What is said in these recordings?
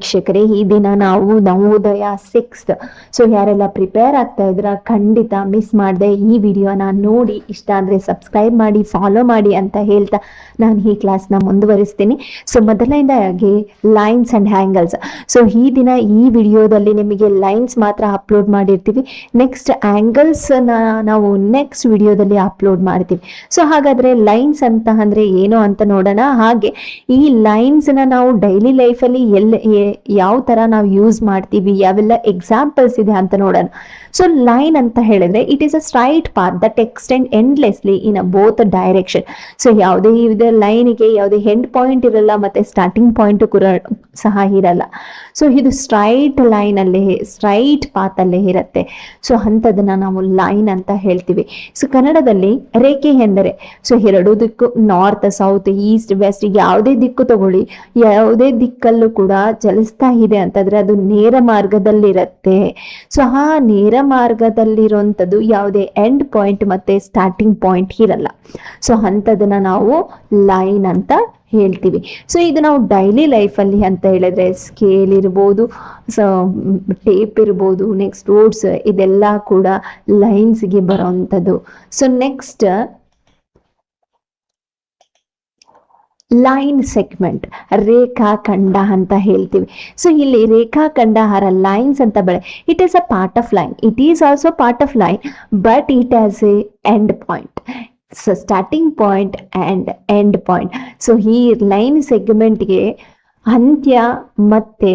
ವೀಕ್ಷಕರೇ, ಈ ದಿನ ನಾವು ನವೋದಯ 6th ಸೊ ಯಾರೆಲ್ಲ ಪ್ರಿಪೇರ್ ಆಗ್ತಾ ಇದ್ರ ಖಂಡಿತ ಮಿಸ್ ಮಾಡದೆ ಈ ವಿಡಿಯೋನ ನೋಡಿ ಇಷ್ಟ ಆದ್ರೆ ಸಬ್ಸ್ಕ್ರೈಬ್ ಮಾಡಿ ಫಾಲೋ ಮಾಡಿ ಅಂತ ಹೇಳ್ತಾ ನಾನು ಈ ಕ್ಲಾಸ್ನ ಮುಂದುವರಿಸ್ತೀನಿ. ಸೊ ಮೊದಲನೇದಾಗಿ ಲೈನ್ಸ್ ಅಂಡ್ ಹ್ಯಾಂಗಲ್ಸ್. ಸೊ ಈ ದಿನ ಈ ವಿಡಿಯೋದಲ್ಲಿ ನಿಮಗೆ ಲೈನ್ಸ್ ಮಾತ್ರ ಅಪ್ಲೋಡ್ ಮಾಡಿರ್ತೀವಿ, ನೆಕ್ಸ್ಟ್ ಆಂಗಲ್ಸ್ ನಾವು ನೆಕ್ಸ್ಟ್ ವಿಡಿಯೋದಲ್ಲಿ ಅಪ್ಲೋಡ್ ಮಾಡ್ತೀವಿ. ಸೊ ಹಾಗಾದ್ರೆ ಲೈನ್ಸ್ ಅಂತ ಅಂದ್ರೆ ಏನು ಅಂತ ನೋಡೋಣ. ಹಾಗೆ ಈ ಲೈನ್ಸ್ ನಾವು ಡೈಲಿ ಲೈಫ್ ಅಲ್ಲಿ ಯಾವ ತರ ನಾವು ಯೂಸ್ ಮಾಡ್ತೀವಿ, ಯಾವೆಲ್ಲ ಎಕ್ಸಾಂಪಲ್ಸ್ ಇದೆ ಅಂತ ನೋಡೋಣ. ಸೊ ಲೈನ್ ಅಂತ ಹೇಳಿದ್ರೆ it is a straight path that extend endlessly in a both direction. So ಯಾವುದೇ ಲೈನ್ಗೆ ಯಾವುದೇ ಎಂಡ್ ಪಾಯಿಂಟ್ ಇರಲ್ಲ ಮತ್ತೆ ಸ್ಟಾರ್ಟಿಂಗ್ ಪಾಯಿಂಟ್ ಕೂಡ ಸಹ ಇರಲ್ಲ. ಸೊ ಇದು ಸ್ಟ್ರೈಟ್ ಲೈನ್ ಅಲ್ಲೇ ಸ್ಟ್ರೈಟ್ ಪಾತ್ ಅಲ್ಲೇ ಇರುತ್ತೆ. ಸೊ ಅಂಥದನ್ನ ನಾವು ಲೈನ್ ಅಂತ ಹೇಳ್ತೀವಿ. ಸೊ ಕನ್ನಡದಲ್ಲಿ ರೇಖೆ ಎಂದರೆ ಸೊ ಎರಡು ದಿಕ್ಕು ನಾರ್ತ್ ಸೌತ್ ಈಸ್ಟ್ ವೆಸ್ಟ್ ಯಾವುದೇ ದಿಕ್ಕು ತಗೊಳ್ಳಿ, ಯಾವುದೇ ದಿಕ್ಕಲ್ಲೂ ಕೂಡ ಚಲಿಸ್ತಾ ಇದೆ ಅಂತಂದ್ರೆ ಅದು ನೇರ ಮಾರ್ಗದಲ್ಲಿರತ್ತೆ. ಸೊ ಆ ನೇರ ಮಾರ್ಗದಲ್ಲಿರುವಂಥದ್ದು ಯಾವುದೇ ಎಂಡ್ ಪಾಯಿಂಟ್ ಮತ್ತೆ ಸ್ಟಾರ್ಟಿಂಗ್ ಪಾಯಿಂಟ್ ಇರಲ್ಲ. ಸೊ ಅಂಥದನ್ನ ನಾವು ಲೈನ್ ಅಂತ ಹೇಳ್ತೀವಿ. ಸೊ ಇದು ನಾವು ಡೈಲಿ ಲೈಫಲ್ಲಿ ಅಂತ ಹೇಳಿದ್ರೆ ಸ್ಕೇಲ್ ಇರ್ಬೋದು, ಸೊ ಟೇಪ್ ಇರ್ಬೋದು, ನೆಕ್ಸ್ಟ್ ರೋಡ್ಸ್ ಇದೆಲ್ಲ ಕೂಡ ಲೈನ್ಸ್ಗೆ ಬರೋವಂಥದ್ದು. ಸೊ ನೆಕ್ಸ್ಟ್ ಲೈನ್ ಸೆಗ್ಮೆಂಟ್, ರೇಖಾಖಂಡ ಅಂತ ಹೇಳ್ತೀವಿ. ಸೊ ಇಲ್ಲಿ ರೇಖಾಖಂಡ ಆರ್ ಲೈನ್ಸ್ ಅಂತ it is a part of line, it is also part of line but it has A end point. So starting point and end point. So ಈ line ಸೆಗ್ಮೆಂಟ್ಗೆ ಅಂತ್ಯ ಮತ್ತೆ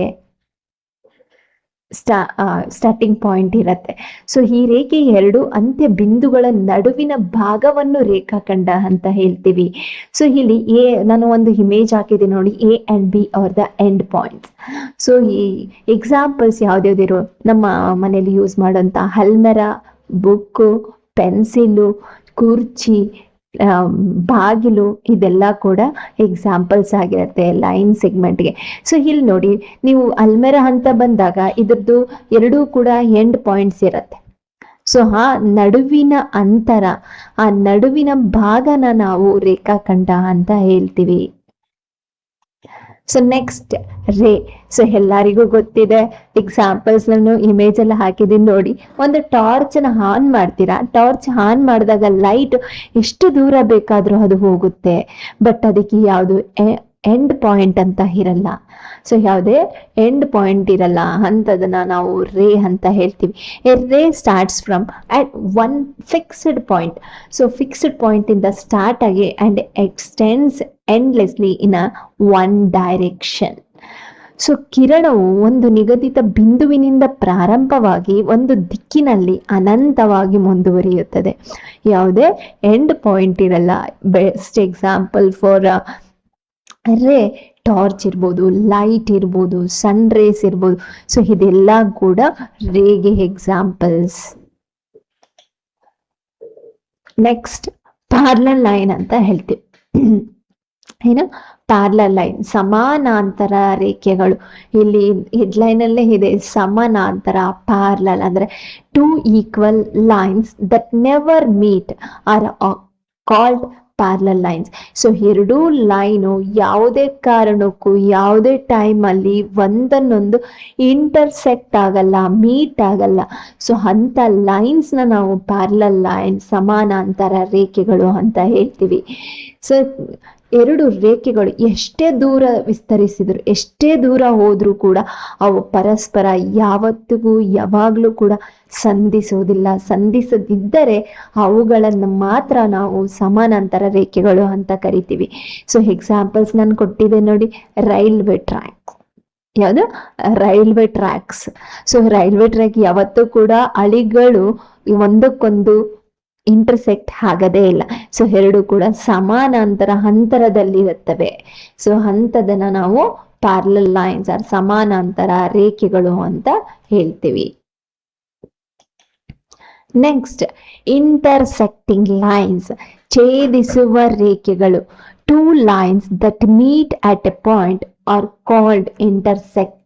starting point ಇರತ್ತೆ. So ಈ ರೇಖೆ ಎರಡು ಅಂತ್ಯ ಬಿಂದುಗಳ ನಡುವಿನ ಭಾಗವನ್ನು ರೇಖಾಖಂಡ ಅಂತ ಹೇಳ್ತೀವಿ. ಸೊ ಇಲ್ಲಿ ನಾನು ಒಂದು ಇಮೇಜ್ ಹಾಕಿದೆ ನೋಡಿ, A and B are the end points. So ಈ ಎಕ್ಸಾಂಪಲ್ಸ್ ಯಾವ್ದ್ಯಾವ್ದಿರೋ ನಮ್ಮ ಮನೇಲಿ ಯೂಸ್ ಮಾಡೋಂಥ ಹಲ್ಮೆರ, ಬುಕ್ಕು, ಪೆನ್ಸಿಲು, ಕುರ್ಚಿ, ಬಾಗಿಲು ಇದೆಲ್ಲ ಕೂಡ ಎಕ್ಸಾಂಪಲ್ಸ್ ಆಗಿರುತ್ತೆ ಲೈನ್ ಸೆಗ್ಮೆಂಟ್ಗೆ. ಸೊ ಇಲ್ಲಿ ನೋಡಿ, ನೀವು ಅಲ್ಮೆರ ಅಂತ ಬಂದಾಗ ಇದ್ರದ್ದು ಎರಡೂ ಕೂಡ ಎಂಡ್ ಪಾಯಿಂಟ್ಸ್ ಇರುತ್ತೆ. ಸೊ ಆ ನಡುವಿನ ಅಂತರ, ಆ ನಡುವಿನ ಭಾಗನ ನಾವು ರೇಖಾಖಂಡ ಅಂತ ಹೇಳ್ತೀವಿ. ಸೊ ನೆಕ್ಸ್ಟ್ ರೇ. ಸೊ ಎಲ್ಲರಿಗೂ ಗೊತ್ತಿದೆ, ಎಕ್ಸಾಂಪಲ್ಸ್ ನಾನು ಇಮೇಜ್ ಎಲ್ಲ ಹಾಕಿದ್ದೀನಿ ನೋಡಿ. ಒಂದು ಟಾರ್ಚ್ ಆನ್ ಮಾಡ್ತೀರಾ, ಟಾರ್ಚ್ ಆನ್ ಮಾಡಿದಾಗ ಲೈಟ್ ಎಷ್ಟು ದೂರ ಬೇಕಾದ್ರೂ ಅದು ಹೋಗುತ್ತೆ, ಬಟ್ ಅದಕ್ಕೆ ಯಾವುದು ಎಂಡ್ ಪಾಯಿಂಟ್ ಅಂತ ಇರಲ್ಲ. ಸೊ ಯಾವುದೇ ಎಂಡ್ ಪಾಯಿಂಟ್ ಇರಲ್ಲ, ಅಂಥದನ್ನ ನಾವು ರೇ ಅಂತ ಹೇಳ್ತೀವಿ. A ray starts from at one fixed point. So fixed point ಇಂದ ಸ್ಟಾರ್ಟ್ ಆಗಿ and extends endlessly in a one direction. So ಕಿರಣವು ಒಂದು ನಿಗದಿತ ಬಿಂದುವಿನಿಂದ ಪ್ರಾರಂಭವಾಗಿ ಒಂದು ದಿಕ್ಕಿನಲ್ಲಿ ಅನಂತವಾಗಿ ಮುಂದುವರಿಯುತ್ತದೆ, ಯಾವುದೇ ಎಂಡ್ ಪಾಯಿಂಟ್ ಇರಲ್ಲ. Best example for ray torch ಇರ್ಬೋದು, ಲೈಟ್ ಇರ್ಬೋದು, ಸನ್ ರೇಸ್ ಇರ್ಬೋದು. ಸೊ ಇದೆಲ್ಲ ಕೂಡ ರೇಗೆ ಎಕ್ಸಾಂಪಲ್ಸ್. ನೆಕ್ಸ್ಟ್ ಪ್ಯಾರಲಲ್ ಲೈನ್ ಅಂತ ಹೇಳ್ತೀವಿ. ಏನು ಪ್ಯಾರಲಲ್ ಲೈನ್, ಸಮಾನಾಂತರ ರೇಖೆಗಳು. ಇಲ್ಲಿ ಹೆಡ್ಲೈನ್ ಅಲ್ಲೇ ಇದೆ ಸಮಾನಾಂತರ. ಪ್ಯಾರಲಲ್ ಅಂದ್ರೆ two equal lines that never meet are called parallel lines. So ಎರಡೂ ಲೈನು ಯಾವುದೇ ಕಾರಣಕ್ಕೂ ಯಾವುದೇ ಟೈಮಲ್ಲಿ ಒಂದನ್ನೊಂದು ಇಂಟರ್ಸೆಕ್ಟ್ ಆಗಲ್ಲ, ಮೀಟ್ ಆಗಲ್ಲ. ಸೊ ಅಂಥ ಲೈನ್ಸ್ನ ನಾವು ಪ್ಯಾರಲಲ್ ಲೈನ್, ಸಮಾನಾಂತರ ರೇಖೆಗಳು ಅಂತ ಹೇಳ್ತೀವಿ. ಸೊ ಎರಡು ರೇಖೆಗಳು ಎಷ್ಟೇ ದೂರ ವಿಸ್ತರಿಸಿದ್ರು, ಎಷ್ಟೇ ದೂರ ಹೋದ್ರೂ ಕೂಡ ಅವು ಪರಸ್ಪರ ಯಾವತ್ತಿಗೂ ಯಾವಾಗಲೂ ಕೂಡ ಸಂಧಿಸೋದಿಲ್ಲ. ಸಂಧಿಸದಿದ್ದರೆ ಅವುಗಳನ್ನು ಮಾತ್ರ ನಾವು ಸಮಾನಾಂತರ ರೇಖೆಗಳು ಅಂತ ಕರಿತೀವಿ. ಸೊ ಎಕ್ಸಾಂಪಲ್ಸ್ ನಾನು ಕೊಟ್ಟಿದ್ದೆ ನೋಡಿ, ರೈಲ್ವೆ ಟ್ರ್ಯಾಕ್. ಯಾವುದು? Railway tax. So railway track ಯಾವತ್ತೂ ಕೂಡ ಹಳಿಗಳು ಒಂದಕ್ಕೊಂದು ಇಂಟರ್ಸೆಕ್ಟ್ ಆಗದೇ ಇಲ್ಲ. ಸೊ ಎರಡು ಕೂಡ ಸಮಾನಾಂತರ ಅಂತರದಲ್ಲಿರುತ್ತವೆ. ಸೊ ಅಂಥದನ್ನ ನಾವು ಪ್ಯಾರಲಲ್ ಲೈನ್ಸ್ ಆರ್ ಸಮಾನಾಂತರ ರೇಖೆಗಳು ಅಂತ ಹೇಳ್ತೀವಿ. ನೆಕ್ಸ್ಟ್ ಇಂಟರ್ಸೆಕ್ಟಿಂಗ್ ಲೈನ್ಸ್, ಛೇದಿಸುವ ರೇಖೆಗಳು. Two lines that meet at A point are called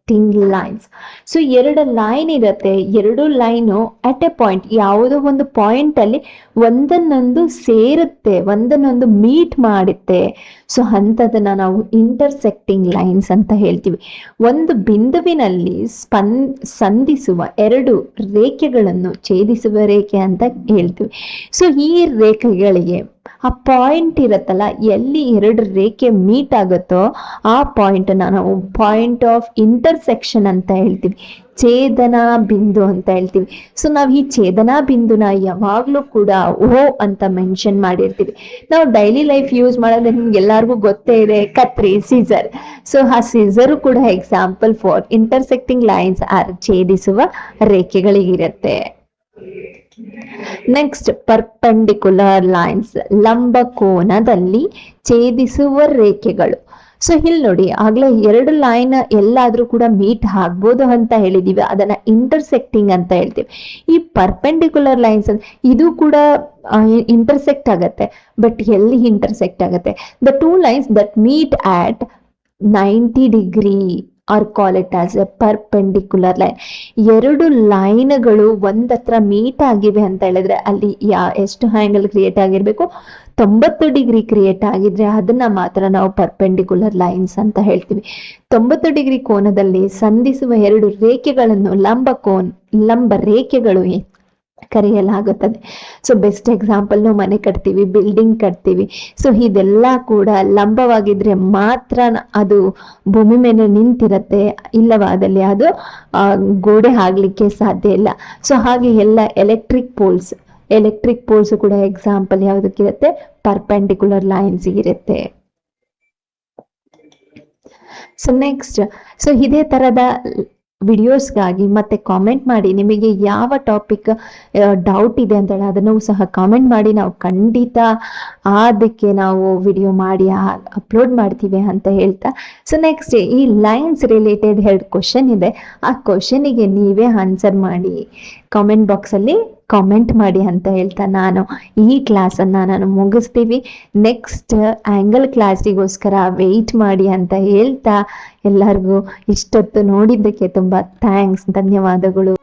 intersecting lines. So ಎರಡು ಲೈನ್ ಇರುತ್ತೆ, ಎರಡು ಲೈನು ಅಟ್ ಎ ಪಾಯಿಂಟ್, ಯಾವುದೋ ಒಂದು ಪಾಯಿಂಟ್ ಅಲ್ಲಿ ಒಂದನ್ನೊಂದು ಸೇರುತ್ತೆ, ಒಂದನ್ನೊಂದು ಮೀಟ್ ಮಾಡುತ್ತೆ. ಸೊ ಅಂಥದನ್ನ ನಾವು ಇಂಟರ್ಸೆಕ್ಟಿಂಗ್ ಲೈನ್ಸ್ ಅಂತ ಹೇಳ್ತೀವಿ. ಒಂದು ಬಿಂದುವಿನಲ್ಲಿ ಸಂಧಿಸುವ ಎರಡು ರೇಖೆಗಳನ್ನು ಛೇದಿಸುವ ರೇಖೆ ಅಂತ ಹೇಳ್ತೀವಿ. ಸೊ ಈ ರೇಖೆಗಳಿಗೆ ಆ ಪಾಯಿಂಟ್ ಇರತ್ತಲ್ಲ, ಎಲ್ಲಿ ಎರಡು ರೇಖೆ ಮೀಟ್ ಆಗುತ್ತೋ ಆ ಪಾಯಿಂಟ್ ನಾವು ಪಾಯಿಂಟ್ ಆಫ್ ಇಂಟರ್ಸೆಕ್ಷನ್ ಅಂತ ಹೇಳ್ತೀವಿ, ಛೇದನಾ ಬಿಂದು ಅಂತ ಹೇಳ್ತೀವಿ. ಸೊ ನಾವು ಈ ಛೇದನಾ ಬಿಂದುನ ಯಾವಾಗ್ಲೂ ಕೂಡ ಓ ಅಂತ ಮೆನ್ಷನ್ ಮಾಡಿರ್ತೀವಿ. ನಾವು ಡೈಲಿ ಲೈಫ್ ಯೂಸ್ ಮಾಡೋದ್ರೆ ನಿಮ್ಗೆ ಎಲ್ಲಾರ್ಗು ಗೊತ್ತೇ ಇದೆ, ಕತ್ರಿ, ಸೀಸರ್. ಸೊ ಆ ಸೀಸರು ಕೂಡ example for intersecting lines are, ಛೇದಿಸುವ ರೇಖೆಗಳಿಗಿರುತ್ತೆ. ನೆಕ್ಸ್ಟ್ ಪರ್ಪೆಂಡಿಕ್ಯುಲರ್ ಲೈನ್ಸ್, ಲಂಬಕೋನದಲ್ಲಿ ಛೇದಿಸುವ ರೇಖೆಗಳು. ಸೊ ಇಲ್ಲಿ ನೋಡಿ, ಆಗ್ಲೇ ಎರಡು ಲೈನ್ ಎಲ್ಲಾದ್ರೂ ಕೂಡ ಮೀಟ್ ಆಗ್ಬೋದು ಅಂತ ಹೇಳಿದೀವಿ, ಅದನ್ನ ಇಂಟರ್ಸೆಕ್ಟಿಂಗ್ ಅಂತ ಹೇಳ್ತೀವಿ. ಈ ಪರ್ಪೆಂಡಿಕ್ಯುಲರ್ ಲೈನ್ಸ್ ಇದು ಕೂಡ ಇಂಟರ್ಸೆಕ್ಟ್ ಆಗತ್ತೆ, ಬಟ್ ಎಲ್ಲಿ ಇಂಟರ್ಸೆಕ್ಟ್ ಆಗತ್ತೆ? The two lines that meet at 90 degree or call it as a perpendicular line. ಎರಡು ಲೈನ್ಗಳು ಒಂದತ್ರ ಮೀಟ್ ಆಗಿವೆ ಅಂತ ಹೇಳಿದ್ರೆ ಅಲ್ಲಿ ಎಷ್ಟು ಆಂಗಲ್ ಕ್ರಿಯೇಟ್ ಆಗಿರ್ಬೇಕು? 90 ಡಿಗ್ರಿ ಕ್ರಿಯೇಟ್ ಆಗಿದ್ರೆ ಅದನ್ನ ಮಾತ್ರ ನಾವು ಪರ್ಪೆಂಡಿಕ್ಯುಲರ್ ಲೈನ್ಸ್ ಅಂತ ಹೇಳ್ತೀವಿ. 90 ಡಿಗ್ರಿ ಕೋನದಲ್ಲಿ ಸಂಧಿಸುವ ಎರಡು ರೇಖೆಗಳನ್ನು ಲಂಬ ರೇಖೆಗಳು ಕರೆಯಲಾಗುತ್ತದೆ. ಸೊ ಬೆಸ್ಟ್ ಎಕ್ಸಾಂಪಲ್, ನಾವು ಮನೆ ಕಟ್ತೀವಿ, ಬಿಲ್ಡಿಂಗ್ ಕಟ್ತೀವಿ. ಸೊ ಇದೆಲ್ಲ ಕೂಡ ಲಂಬವಾಗಿದ್ರೆ ಮಾತ್ರ ಅದು ಭೂಮಿ ಮೇಲೆ ನಿಂತಿರತ್ತೆ, ಇಲ್ಲವಾದಲ್ಲಿ ಅದು ಗೋಡೆ ಆಗ್ಲಿಕ್ಕೆ ಸಾಧ್ಯ ಇಲ್ಲ. ಸೊ ಹಾಗೆ ಎಲ್ಲ ಎಲೆಕ್ಟ್ರಿಕ್ ಪೋಲ್ಸ್ ಕೂಡ ಎಕ್ಸಾಂಪಲ್ ಯಾವುದಕ್ಕಿರುತ್ತೆ? ಪರ್ಪೆಂಡಿಕ್ಯುಲರ್ ಲೈನ್ಸ್ ಇರುತ್ತೆ. ಸೊ ನೆಕ್ಸ್ಟ್, ಸೊ ಇದೇ ತರದ ವಿಡಿಯೋಸ್ಗಾಗಿ ಮತ್ತೆ ಕಾಮೆಂಟ್ ಮಾಡಿ, ನಿಮಗೆ ಯಾವ ಟಾಪಿಕ್ ಡೌಟ್ ಇದೆ ಅಂತ ಹೇಳಿ ಅದನ್ನು ಸಹ ಕಾಮೆಂಟ್ ಮಾಡಿ, ನಾವು ಖಂಡಿತ ಅದಕ್ಕೆ ನಾವು ವಿಡಿಯೋ ಮಾಡಿ ಅಪ್ಲೋಡ್ ಮಾಡ್ತೀವಿ ಅಂತ ಹೇಳ್ತಾ. ಸೊ ನೆಕ್ಸ್ಟ್, ಈ ಲೈನ್ಸ್ ರಿಲೇಟೆಡ್ 2 ಕ್ವಶನ್ ಇದೆ, ಆ ಕ್ವಶನಿಗೆ ನೀವೇ ಆನ್ಸರ್ ಮಾಡಿ ಕಾಮೆಂಟ್ ಬಾಕ್ಸಲ್ಲಿ ಕಾಮೆಂಟ್ ಮಾಡಿ ಅಂತ ಹೇಳ್ತಾ ನಾನು ಈ ಕ್ಲಾಸನ್ನು ನಾನು ಮುಗಿಸ್ತೀವಿ. ನೆಕ್ಸ್ಟ್ ಆ್ಯಂಗಲ್ ಕ್ಲಾಸಿಗೋಸ್ಕರ ವೆಯ್ಟ್ ಮಾಡಿ ಅಂತ ಹೇಳ್ತಾ ಎಲ್ಲರಿಗೂ ಇಷ್ಟೊತ್ತು ನೋಡಿದ್ದಕ್ಕೆ ತುಂಬ ಥ್ಯಾಂಕ್ಸ್, ಧನ್ಯವಾದಗಳು.